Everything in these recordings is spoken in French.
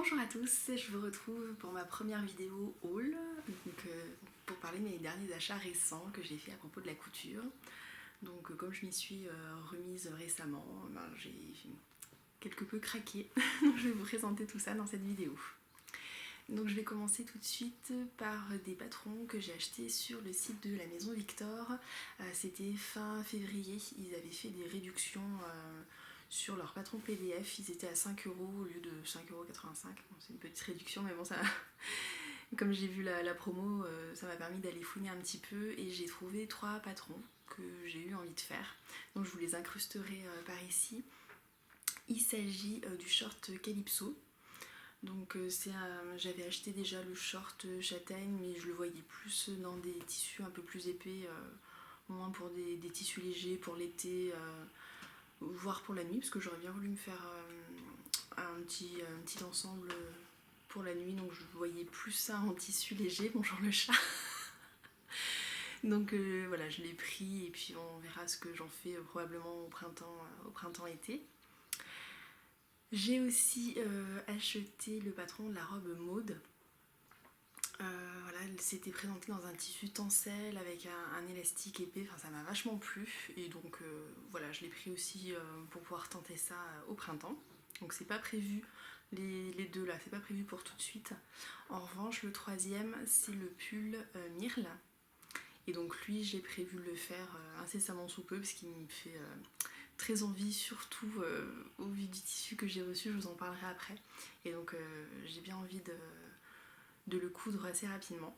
Bonjour à tous, je vous retrouve pour ma première vidéo haul, pour parler de mes derniers achats récents que j'ai fait à propos de la couture. Donc comme je m'y suis remise récemment, j'ai quelque peu craqué, donc je vais vous présenter tout ça dans cette vidéo. Donc je vais commencer tout de suite par des patrons que j'ai achetés sur le site de la Maison Victor. C'était fin février, ils avaient fait des réductions sur leur patron PDF, ils étaient à 5 € au lieu de 5,85 €. Bon, c'est une petite réduction, mais bon, ça, comme j'ai vu la promo, ça m'a permis d'aller fouiner un petit peu et j'ai trouvé 3 patrons que j'ai eu envie de faire. Donc je vous les incrusterai par ici. Il s'agit du short Calypso. Donc j'avais acheté déjà le short châtaigne, mais je le voyais plus dans des tissus un peu plus épais, moins pour des tissus légers pour l'été, voire pour la nuit, parce que j'aurais bien voulu me faire un petit ensemble pour la nuit, donc je voyais plus ça en tissu léger. Bonjour le chat. Donc voilà, je l'ai pris et puis on verra ce que j'en fais probablement au printemps-été. J'ai aussi acheté le patron de la robe maude. Voilà, elle s'était présentée dans un tissu tencel avec un élastique épais, enfin ça m'a vachement plu et donc voilà, je l'ai pris aussi pour pouvoir tenter ça au printemps. Donc c'est pas prévu, les deux là, c'est pas prévu pour tout de suite. En revanche, le troisième, c'est le pull Myrle. Et donc lui, j'ai prévu de le faire incessamment sous peu parce qu'il me fait très envie, surtout au vu du tissu que j'ai reçu, je vous en parlerai après. Et donc j'ai bien envie de le coudre assez rapidement.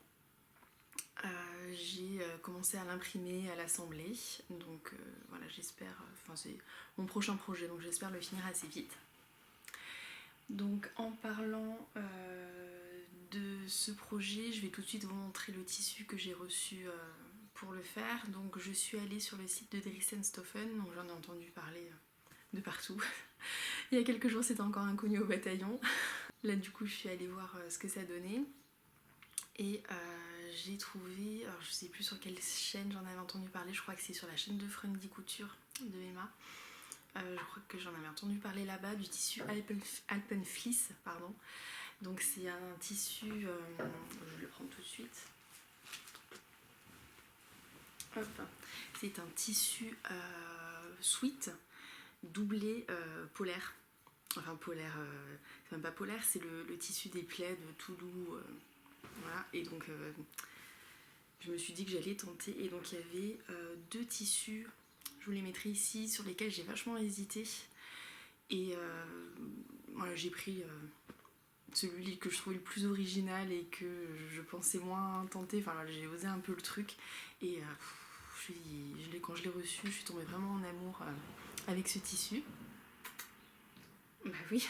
J'ai commencé à l'imprimer, à l'assembler, donc voilà, j'espère, c'est mon prochain projet, donc j'espère le finir assez vite. Donc en parlant de ce projet, je vais tout de suite vous montrer le tissu que j'ai reçu pour le faire. Donc je suis allée sur le site de Dressenstoffen, donc j'en ai entendu parler de partout. Il y a quelques jours c'était encore inconnu au bataillon. Là du coup je suis allée voir ce que ça donnait. Et j'ai trouvé, alors je sais plus sur quelle chaîne j'en avais entendu parler, je crois que c'est sur la chaîne de Friendly Couture de Emma. Je crois que j'en avais entendu parler là-bas du tissu Alpenfleece, pardon. Donc c'est un tissu, je vais le prendre tout de suite. Hop. C'est un tissu sweat doublé polaire. Enfin polaire, c'est même pas polaire, c'est le tissu des plaids tout doux. Voilà, et donc je me suis dit que j'allais tenter. Et donc il y avait deux tissus, je vous les mettrai ici, sur lesquels j'ai vachement hésité. Et voilà, j'ai pris celui que je trouvais le plus original et que je pensais moins tenter. Enfin voilà, j'ai osé un peu le truc. Et quand je l'ai reçu, je suis tombée vraiment en amour avec ce tissu. Bah oui.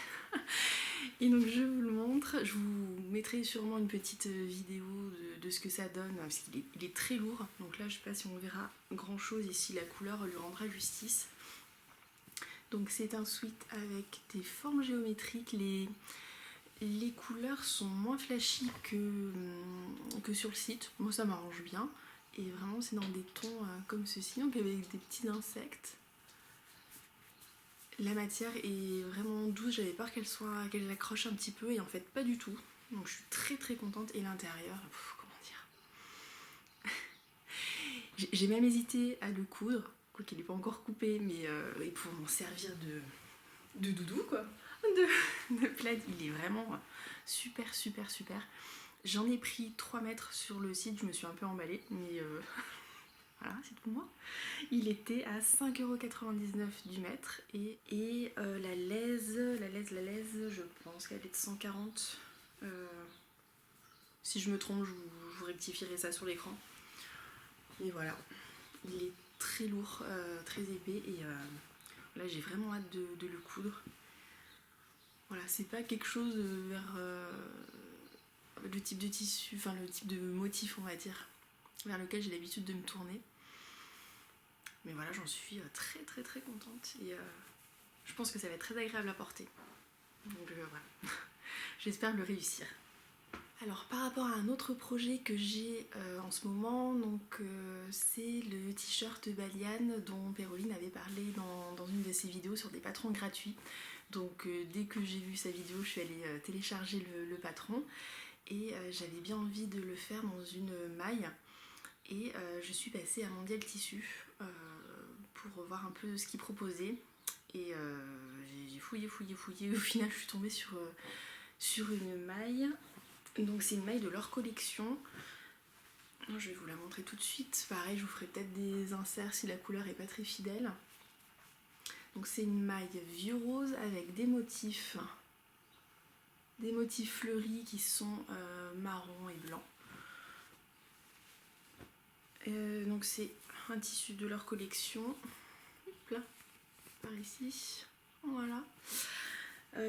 Et donc je vous le montre, je vous mettrai sûrement une petite vidéo de ce que ça donne, parce qu'il est très lourd, donc là je sais pas si on verra grand chose et si la couleur lui rendra justice. Donc c'est un sweat avec des formes géométriques, les couleurs sont moins flashy que sur le site, moi ça m'arrange bien, et vraiment c'est dans des tons comme ceci, donc avec des petits insectes. La matière est vraiment douce, j'avais peur qu'elle accroche un petit peu et en fait pas du tout. Donc je suis très très contente. Et l'intérieur, comment dire, j'ai même hésité à le coudre, quoi qu'il n'est pas encore coupé, mais pour m'en servir de doudou quoi, de plaid. Il est vraiment super super super. J'en ai pris 3 mètres sur le site, je me suis un peu emballée, mais voilà, c'est pour moi. Il était à 5,99 € du mètre et la laise, je pense qu'elle est de 140. Si je me trompe, je vous rectifierai ça sur l'écran. Et voilà, il est très lourd, très épais et là j'ai vraiment hâte de le coudre. Voilà, c'est pas quelque chose vers le type de tissu, enfin le type de motif on va dire, vers lequel j'ai l'habitude de me tourner. Mais voilà, j'en suis très très très contente et je pense que ça va être très agréable à porter. Donc voilà, j'espère le réussir. Alors par rapport à un autre projet que j'ai en ce moment, c'est le t-shirt Baliane dont Péroline avait parlé dans une de ses vidéos sur des patrons gratuits. Donc dès que j'ai vu sa vidéo, je suis allée télécharger le patron et j'avais bien envie de le faire dans une maille. Et je suis passée à Mondial Tissu pour voir un peu ce qu'il proposait. Et j'ai fouillé. Au final, je suis tombée sur une maille. Donc c'est une maille de leur collection. Je vais vous la montrer tout de suite. Pareil, je vous ferai peut-être des inserts si la couleur n'est pas très fidèle. Donc c'est une maille vieux rose avec des motifs fleuris qui sont marron et blanc. Donc c'est un tissu de leur collection. Hop là, par ici. Voilà.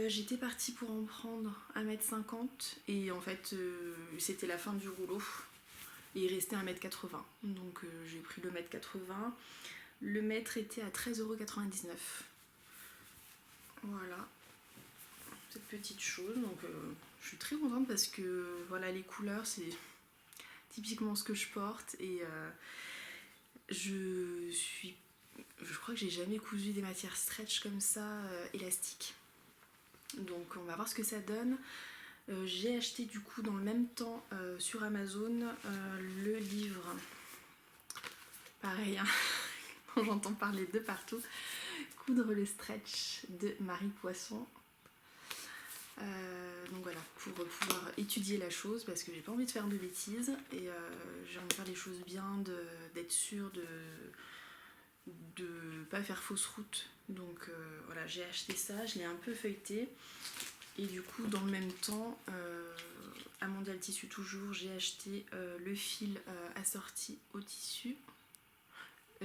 J'étais partie pour en prendre 1,50 m et en fait c'était la fin du rouleau et il restait 1,80 m. Donc j'ai pris le 1,80 m. Le mètre était à 13,99 €. Voilà, cette petite chose. Donc je suis très contente parce que voilà, les couleurs c'est typiquement ce que je porte et je crois que j'ai jamais cousu des matières stretch comme ça, élastiques. Donc on va voir ce que ça donne. J'ai acheté du coup dans le même temps sur Amazon le livre. Pareil, hein, j'entends parler de partout. Coudre le stretch de Marie Poisson. Donc voilà, pour pouvoir étudier la chose parce que j'ai pas envie de faire de bêtises et j'ai envie de faire les choses bien, d'être sûre de pas faire fausse route. Donc voilà, j'ai acheté ça, je l'ai un peu feuilleté et du coup dans le même temps à Mondial Tissu toujours, j'ai acheté le fil assorti au tissu.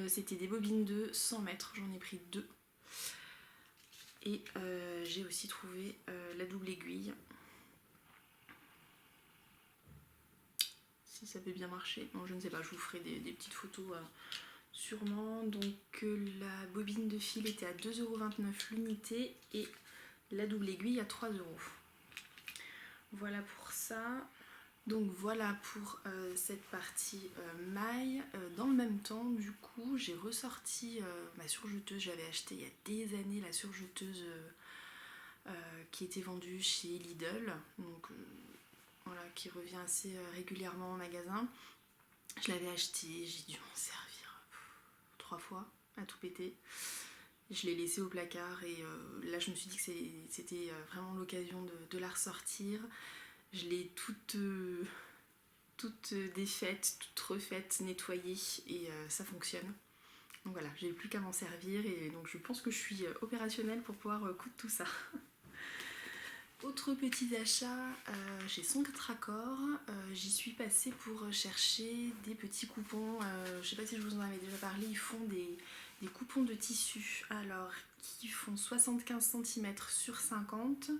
C'était des bobines de 100 mètres, j'en ai pris 2. Et j'ai aussi trouvé la double aiguille. Si ça peut bien marcher. Bon, je ne sais pas, je vous ferai des petites photos sûrement. Donc la bobine de fil était à 2,29 € l'unité et la double aiguille à 3 €. Voilà pour ça. Donc voilà pour cette partie maille. Dans le même temps, du coup, j'ai ressorti ma surjeteuse. J'avais acheté il y a des années la surjeteuse qui était vendue chez Lidl. Donc voilà, qui revient assez régulièrement en magasin. Je l'avais acheté, j'ai dû m'en servir 3 fois à tout péter. Je l'ai laissée au placard et là je me suis dit que c'était vraiment l'occasion de la ressortir. Je l'ai toute défaite, toute refaite, nettoyée et ça fonctionne. Donc voilà, j'ai plus qu'à m'en servir et donc je pense que je suis opérationnelle pour pouvoir coudre tout ça. Autre petit achat chez Son Raccord, j'y suis passée pour chercher des petits coupons. Je sais pas si je vous en avais déjà parlé, ils font des coupons de tissu. Alors, qui font 75 cm sur 50,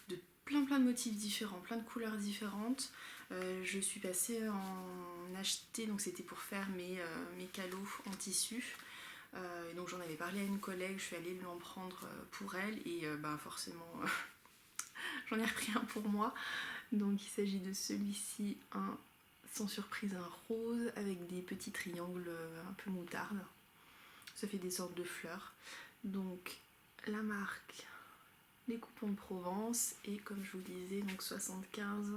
de plein de motifs différents, plein de couleurs différentes. Je suis passée en acheter, donc c'était pour faire mes calots en tissu. Et donc j'en avais parlé à une collègue, je suis allée lui en prendre pour elle et forcément j'en ai repris un pour moi. Donc il s'agit de celui-ci, sans surprise un rose avec des petits triangles un peu moutarde. Ça fait des sortes de fleurs. Donc la marque, les coupons de Provence et comme je vous disais, donc 75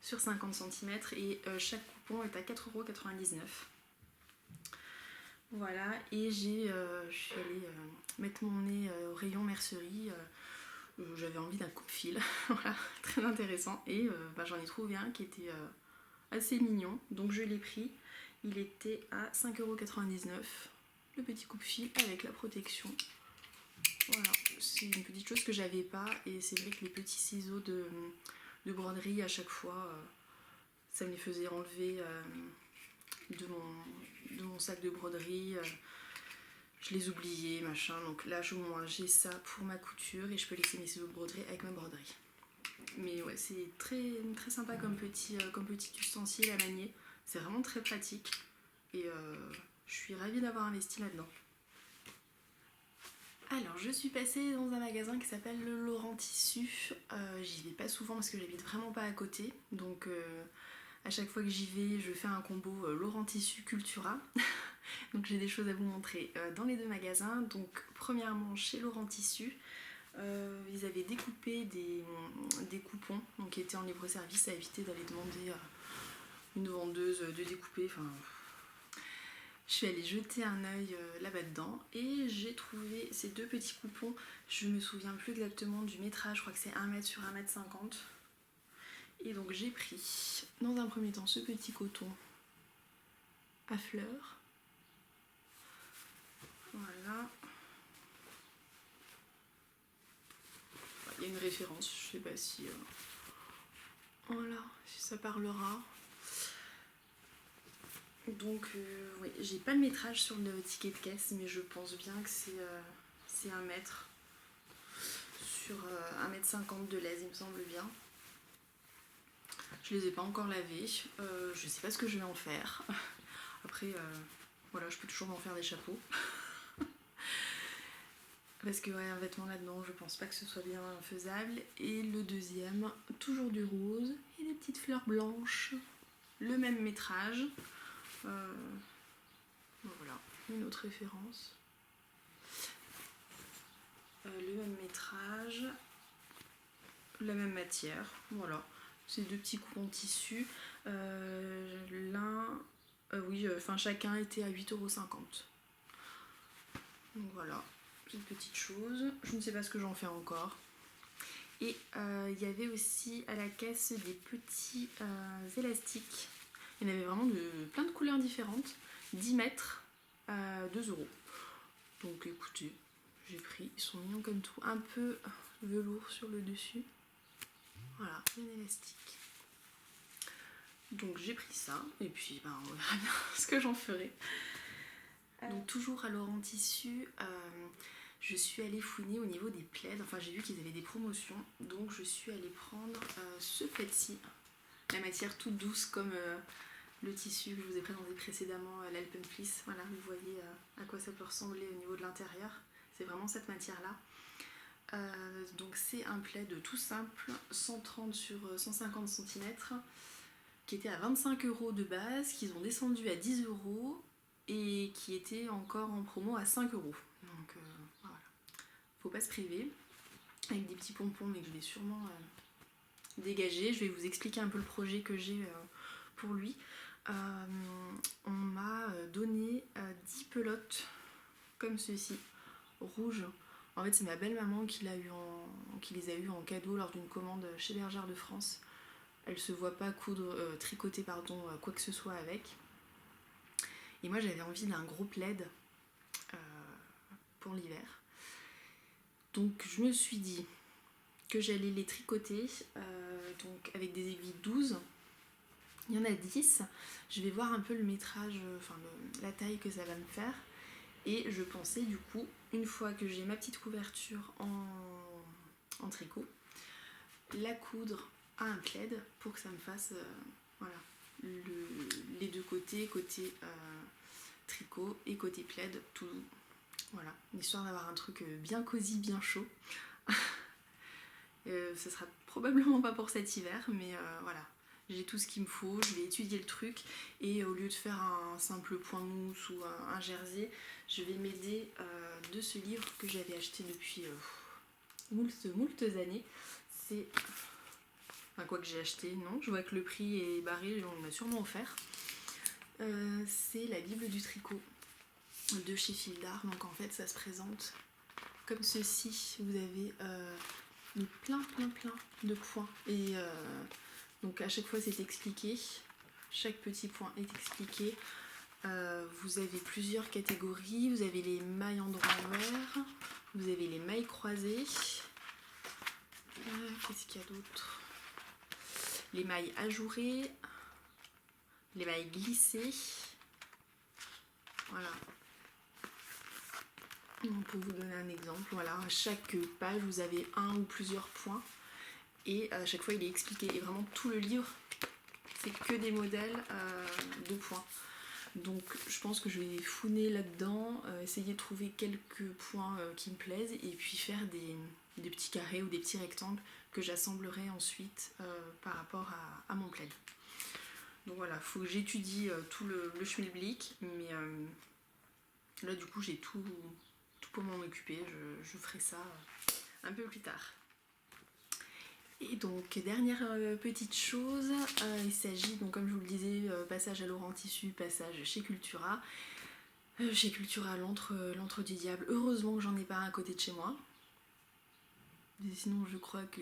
sur 50 cm et chaque coupon est à 4,99 €. Voilà, et je suis allée mettre mon nez au rayon mercerie. J'avais envie d'un coupe-fil, voilà, très intéressant. Et j'en ai trouvé un qui était assez mignon, donc je l'ai pris. Il était à 5,99 €, le petit coupe-fil avec la protection. Voilà, c'est une petite chose que j'avais pas et c'est vrai que les petits ciseaux de broderie à chaque fois, ça me les faisait enlever de mon sac de broderie. Je les oubliais, machin. Donc là, au moins, j'ai ça pour ma couture et je peux laisser mes ciseaux de broderie avec ma broderie. Mais ouais, c'est très, très sympa comme petit ustensile à manier. C'est vraiment très pratique et je suis ravie d'avoir investi là-dedans. Alors, je suis passée dans un magasin qui s'appelle le Laurent Tissu. J'y vais pas souvent parce que j'habite vraiment pas à côté. Donc, à chaque fois que j'y vais, je fais un combo Laurent Tissu Cultura. Donc, j'ai des choses à vous montrer dans les deux magasins. Donc, premièrement, chez Laurent Tissu, Ils avaient découpé des coupons donc, qui étaient en libre service, à éviter d'aller demander à une vendeuse de découper. Enfin, je suis allée jeter un œil là-bas dedans et j'ai trouvé ces 2 petits coupons. Je me souviens plus exactement du métrage, je crois que c'est 1 mètre sur 1 mètre 50. Et donc j'ai pris dans un premier temps ce petit coton à fleurs. Voilà. Il y a une référence, je sais pas si voilà, si ça parlera. Donc oui, j'ai pas le métrage sur le ticket de caisse, mais je pense bien que c'est 1 mètre sur 1 mètre 50 de lèse, il me semble bien. Je les ai pas encore lavés, je sais pas ce que je vais en faire. Après voilà, je peux toujours m'en faire des chapeaux. Parce que ouais, un vêtement là-dedans, je pense pas que ce soit bien faisable. Et le deuxième, toujours du rose et des petites fleurs blanches. Le même métrage. Voilà, une autre référence. Le même métrage. La même matière. Voilà. Ces 2 petits coupons de tissu. Chacun était à 8,50 €. Donc voilà. Une petite chose, je ne sais pas ce que j'en fais encore. Et il y avait aussi à la caisse des petits élastiques. Il y en avait vraiment de plein de couleurs différentes. 10 mètres à 2 €. Donc écoutez, j'ai pris, ils sont mignons comme tout, un peu velours sur le dessus. Voilà, un élastique. Donc j'ai pris ça, et puis on verra bien ce que j'en ferai. Donc toujours à Laurent Tissu, je suis allée fouiner au niveau des plaids. Enfin, j'ai vu qu'ils avaient des promotions, donc je suis allée prendre ce plaid-ci. La matière toute douce comme le tissu que je vous ai présenté précédemment, l'Alpenfleece. Voilà, vous voyez à quoi ça peut ressembler au niveau de l'intérieur. C'est vraiment cette matière-là. Donc c'est un plaid tout simple, 130 sur 150 cm, qui était à 25 € de base, qu'ils ont descendu à 10 € et qui était encore en promo à 5 €. Donc voilà, faut pas se priver, avec des petits pompons, mais que je vais sûrement dégager. Je vais vous expliquer un peu le projet que j'ai pour lui. On m'a donné 10 pelotes comme ceci, rouges. En fait, c'est ma belle-maman qui les a eues en cadeau lors d'une commande chez Bergère de France. Elle se voit pas tricoter quoi que ce soit avec. Et moi, j'avais envie d'un gros plaid pour l'hiver. Donc, je me suis dit que j'allais les tricoter donc avec des aiguilles 12. Il y en a 10. Je vais voir un peu le métrage, la taille que ça va me faire. Et je pensais du coup, une fois que j'ai ma petite couverture en tricot, la coudre à un plaid pour que ça me fasse les 2 côté tricot et côté plaid, tout. Voilà, histoire d'avoir un truc bien cosy, bien chaud. Ce sera probablement pas pour cet hiver, mais voilà. J'ai tout ce qu'il me faut, je vais étudier le truc et au lieu de faire un simple point mousse ou un jersey, je vais m'aider de ce livre que j'avais acheté depuis moultes années. C'est... quoi que j'ai acheté, non, je vois que le prix est barré, on m'a sûrement offert. C'est la Bible du tricot de chez Fildar. Donc en fait ça se présente comme ceci. Vous avez plein de points et donc à chaque fois c'est expliqué, chaque petit point est expliqué. Vous avez plusieurs catégories, vous avez les mailles en droit envers, vous avez les mailles croisées, qu'est-ce qu'il y a d'autre, les mailles ajourées, les mailles glissées, voilà. Donc pour vous donner un exemple, voilà, à chaque page vous avez un ou plusieurs points et à chaque fois il est expliqué, et vraiment tout le livre c'est que des modèles de points. Donc je pense que je vais fouiner là-dedans, essayer de trouver quelques points qui me plaisent et puis faire des petits carrés ou des petits rectangles que j'assemblerai ensuite par rapport à mon plaid. Donc voilà, il faut que j'étudie tout le schmilblick, mais là du coup j'ai tout pour m'en occuper, je ferai ça un peu plus tard. Et donc dernière petite chose, il s'agit donc comme je vous le disais, passage à Laurent Tissu, passage chez Cultura. Chez Cultura, l'antre du diable. Heureusement que j'en ai pas un à côté de chez moi. Sinon je crois que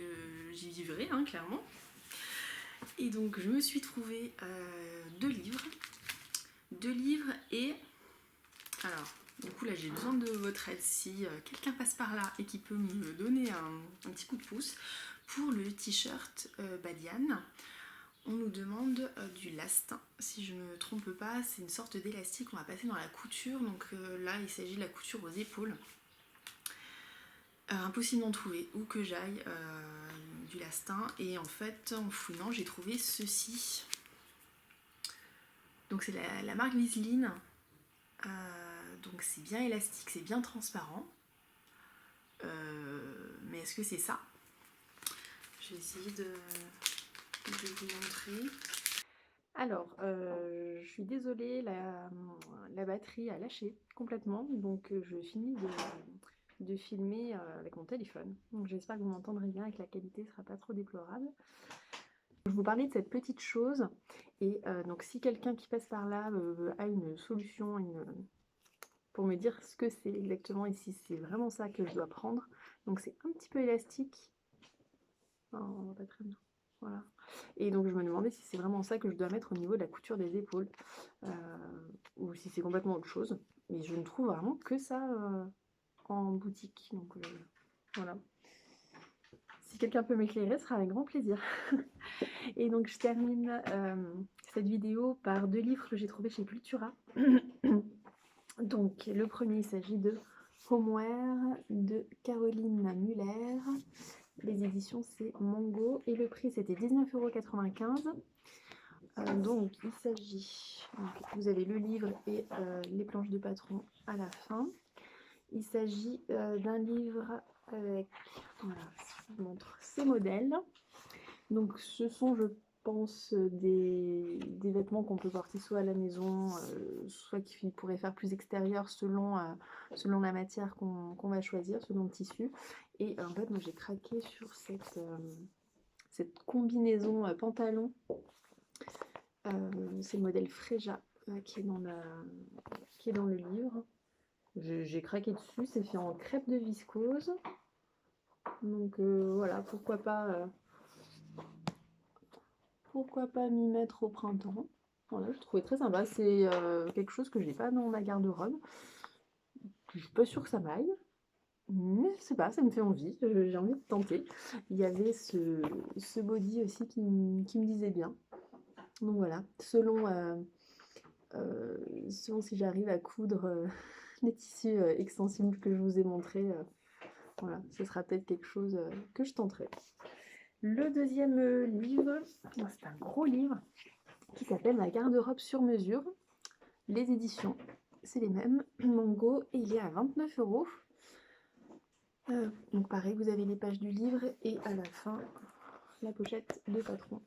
j'y vivrais, hein, clairement. Et donc je me suis trouvé deux livres et... Alors, du coup là j'ai besoin de votre aide si quelqu'un passe par là et qui peut me donner un petit coup de pouce. Pour le t-shirt Badiane, on nous demande du lastin. Si je ne me trompe pas, c'est une sorte d'élastique qu'on va passer dans la couture. Donc là, il s'agit de la couture aux épaules. Impossible d'en trouver, où que j'aille du lastin. Et en fait, en fouillant, j'ai trouvé ceci. Donc c'est la marque Viseline. Donc c'est bien élastique, c'est bien transparent. Mais est-ce que c'est ça? Je vais essayer de vous montrer. Alors, je suis désolée, la batterie a lâché complètement, donc je finis de filmer avec mon téléphone. Donc j'espère que vous m'entendrez bien et que la qualité ne sera pas trop déplorable. Je vous parlais de cette petite chose, et donc si quelqu'un qui passe par là a une solution, pour me dire ce que c'est exactement et si c'est vraiment ça que je dois prendre. Donc c'est un petit peu élastique. Oh, on voit pas très bien. Voilà. Et donc je me demandais si c'est vraiment ça que je dois mettre au niveau de la couture des épaules ou si c'est complètement autre chose. Mais je ne trouve vraiment que ça en boutique. Donc voilà. Si quelqu'un peut m'éclairer, ce sera avec grand plaisir. Et donc je termine cette vidéo par deux livres que j'ai trouvés chez Cultura. Donc le premier, il s'agit de Homeware de Caroline Muller. Les éditions, c'est Mango. Et le prix, c'était 19,95 €. Donc, il s'agit... Vous avez le livre et les planches de patron à la fin. Il s'agit d'un livre avec... Voilà, je vous montre ces modèles. Donc, ce sont, je pense, des vêtements qu'on peut porter soit à la maison, soit qui pourraient faire plus extérieur selon la matière qu'on va choisir, selon le tissu. Et en fait, moi j'ai craqué sur cette combinaison pantalon. C'est le modèle Freja qui est dans le livre. J'ai craqué dessus, c'est fait en crêpe de viscose. Donc voilà, pourquoi pas m'y mettre au printemps. Voilà, je trouvais très sympa. C'est quelque chose que je n'ai pas dans ma garde-robe. Je suis pas sûre que ça m'aille. Mais je sais pas, ça me fait envie, j'ai envie de tenter. Il y avait ce body aussi qui me disait bien. Donc voilà, selon si j'arrive à coudre les tissus extensibles que je vous ai montrés, voilà, ce sera peut-être quelque chose que je tenterai. Le deuxième livre, c'est un gros livre qui s'appelle Ma garde-robe sur mesure. Les éditions, c'est les mêmes, Mango, et il est à 29 €. Donc pareil, vous avez les pages du livre et à la fin la pochette de patron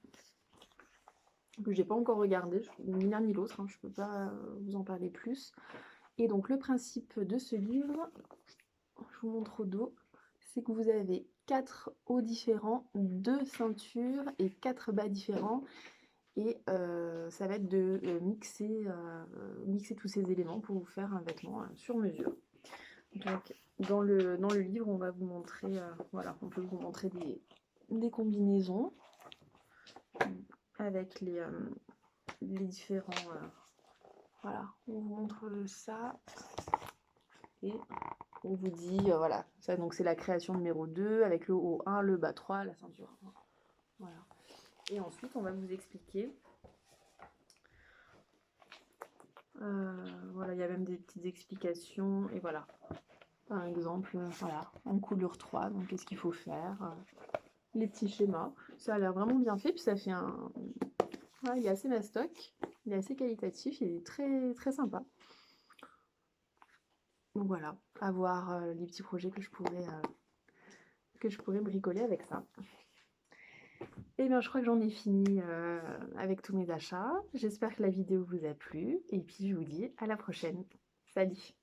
que j'ai pas encore regardé, ni l'un ni l'autre, hein, je peux pas vous en parler plus. Et donc le principe de ce livre, je vous montre au dos, c'est que vous avez 4 hauts différents, 2 ceintures et 4 bas différents. Et ça va être de mixer tous ces éléments pour vous faire un vêtement sur mesure. Donc dans le livre, on va vous montrer, voilà, on peut vous montrer des combinaisons avec les différents... voilà, on vous montre ça et on vous dit, voilà, ça donc c'est la création numéro 2 avec le haut 1, le bas 3, la ceinture 1. Voilà. Et ensuite, on va vous expliquer. Voilà, il y a même des petites explications et voilà. Par exemple, voilà, en couleur 3, donc qu'est-ce qu'il faut faire, les petits schémas. Ça a l'air vraiment bien fait, puis ça fait un... Ouais, il est assez mastoc, il est assez qualitatif, il est très, très sympa. Donc voilà, à voir les petits projets que je pourrais bricoler avec ça. Et bien je crois que j'en ai fini avec tous mes achats. J'espère que la vidéo vous a plu, et puis je vous dis à la prochaine. Salut!